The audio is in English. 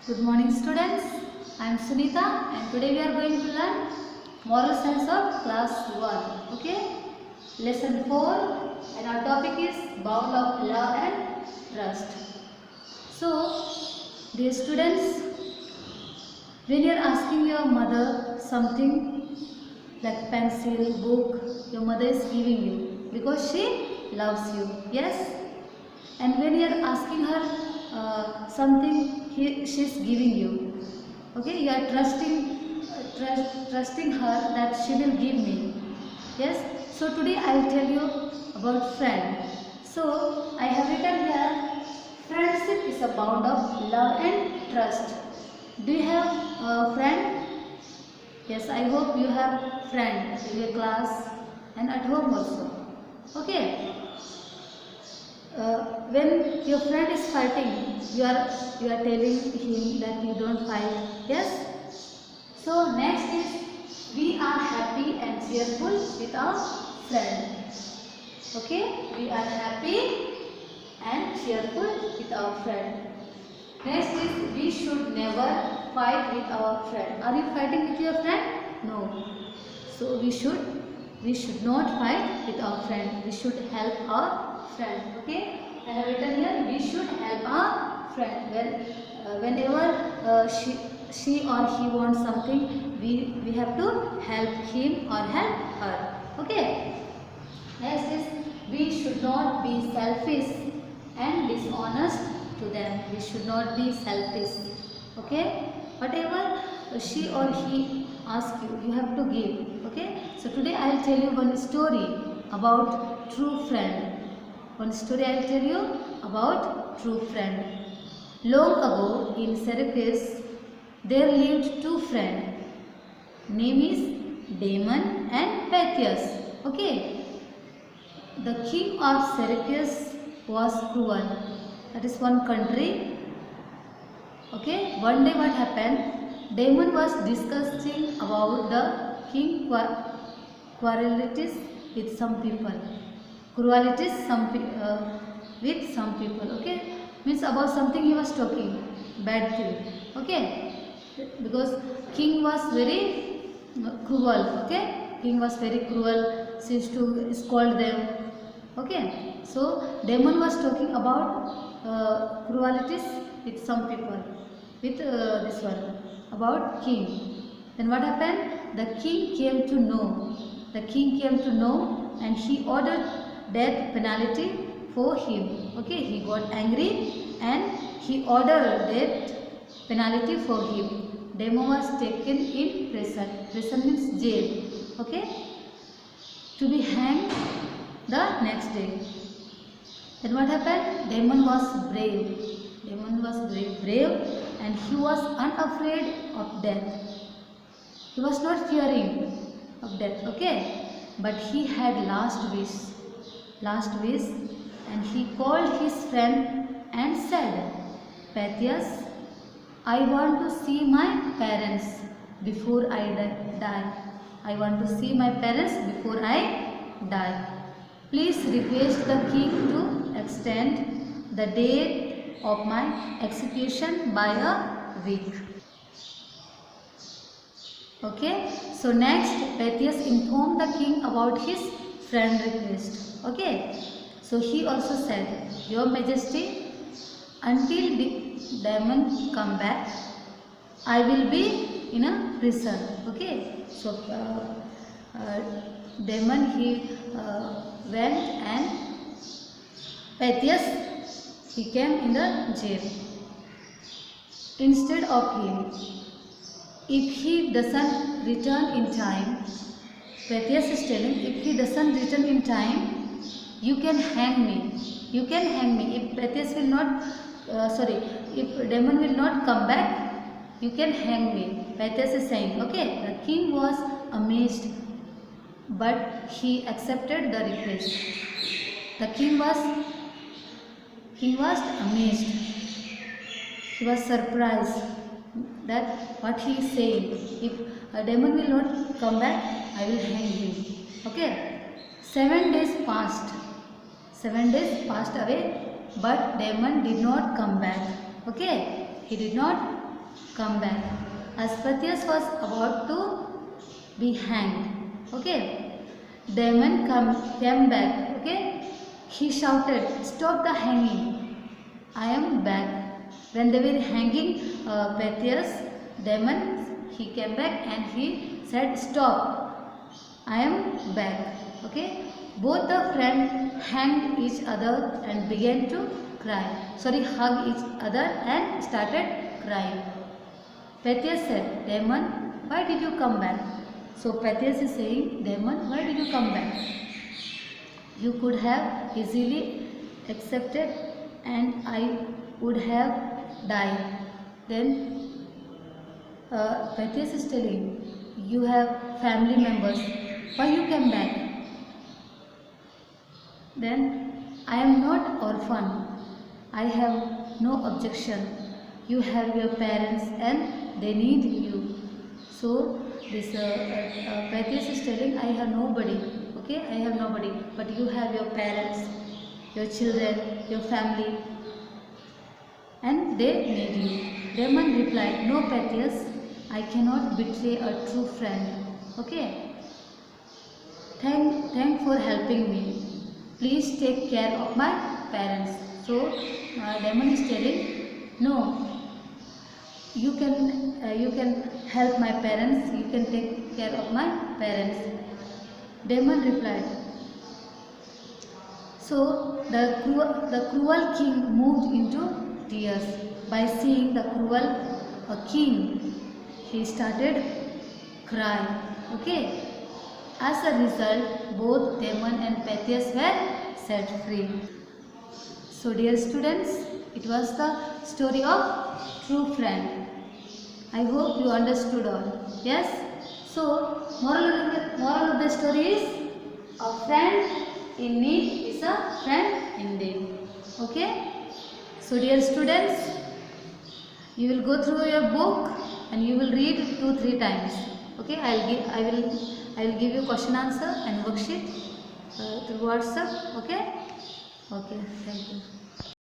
Good morning students, I am Sunita and today we are going to learn Moral Science of class 1. Okay, lesson 4 and our topic is Bound of Love and Trust. So, dear students, when you are asking your mother something like pencil, book, your mother is giving you because she loves you, yes? And when you are asking her something she is giving you, okay, you are trusting her that she will give me, yes. So today I will tell you about friend. So I have written here, friendship is a bond of love and trust. Do you have a friend? Yes, I hope you have friend in your class and at home also. Okay. When your friend is fighting, you are telling him that you don't fight. Yes. So next is, we are happy and cheerful with our friend. Okay, we are happy and cheerful with our friend. Next is, we should never fight with our friend. Are you fighting with your friend? No. So we should not fight with our friend. We should help our friend. Okay, I have written here, we should help our friend. Whenever she or he wants something, we have to help him or help her. Okay. Next is, we should not be selfish and dishonest to them. We should not be selfish. Okay. Whatever she or he asks you, you have to give. Okay. So today I will tell you one story about true friend. One story I will tell you about true friend. Long ago in Syracuse, there lived two friends. Name is Damon and Pythias. Okay. The king of Syracuse was cruel. That is one country. Okay. One day what happened? Damon was discussing about the king quarrelities with some people. Cruelties with some people. Okay. Means about something he was talking. Bad thing. Okay. Because king was very cruel. Okay. King was very cruel. She used to scold them. Okay. So Damon was talking about cruelties with some people. With this one about king. Then what happened? The king came to know. The king came to know and he ordered death penalty for him. Okay, he got angry and he ordered death penalty for him. Damon was taken in prison. Prison means jail. Okay, to be hanged the next day. Then what happened? Damon was brave. Damon was brave and he was unafraid of death. He was not fearing of death. Okay, but he had last wish. Last wish, and he called his friend and said, Pythias, I want to see my parents before I die. I want to see my parents before I die. Please request the king to extend the date of my execution by a week. Okay. So next, Pythias informed the king about his friend request. Okay. So he also said, Your Majesty, until Damon come back, I will be in a prison. Okay. So Damon he went and Pythias he came in the jail. Instead of him, if he doesn't return in time, Pythias is telling, if he doesn't return in time, you can hang me. You can hang me. If Pythias will not, if Damon will not come back, you can hang me. Pythias is saying, okay. The king was amazed, but he accepted the request. The king was amazed. He was surprised that what he is saying. If Damon will not come back, I will hang him. Okay. 7 days passed. 7 days passed away, but Damon did not come back. Okay. He did not come back. As Pratyas was about to be hanged. Okay. Damon came back. Okay. He shouted, "Stop the hanging. I am back." When they were hanging Pratyas, Damon, he came back and he said, "Stop. I am back." Okay. Both the friends hanged each other and began to cry. Hug each other and started crying. Pratyas said, "Damon, why did you come back?" So Pratyas is saying, "Damon, why did you come back? You could have easily accepted and I would have died." Then Pratyas is telling, "You have family members. Why you came back?" Then, "I am not orphan. I have no objection. You have your parents and they need you." So this Pratyas is telling, "I have nobody. Okay, I have nobody. But you have your parents, your children, your family, and they need you." Damon replied, "No, Pratyas, I cannot betray a true friend. Okay. Thank for helping me. Please take care of my parents." So Damon is telling, "No, you can help my parents. You can take care of my parents." Damon replied. So the cruel king moved into tears. By seeing the cruel king, he started crying. Okay. As a result, both Damon and Pratyas were set free. So dear students, it was the story of true friend. I hope you understood all. Yes? So, moral of the story is, a friend in need is a friend indeed. Okay? So dear students, you will go through your book and you will read 2-3 times. Okay? I will give you question answer and worksheet through WhatsApp. Okay? Okay. Thank you.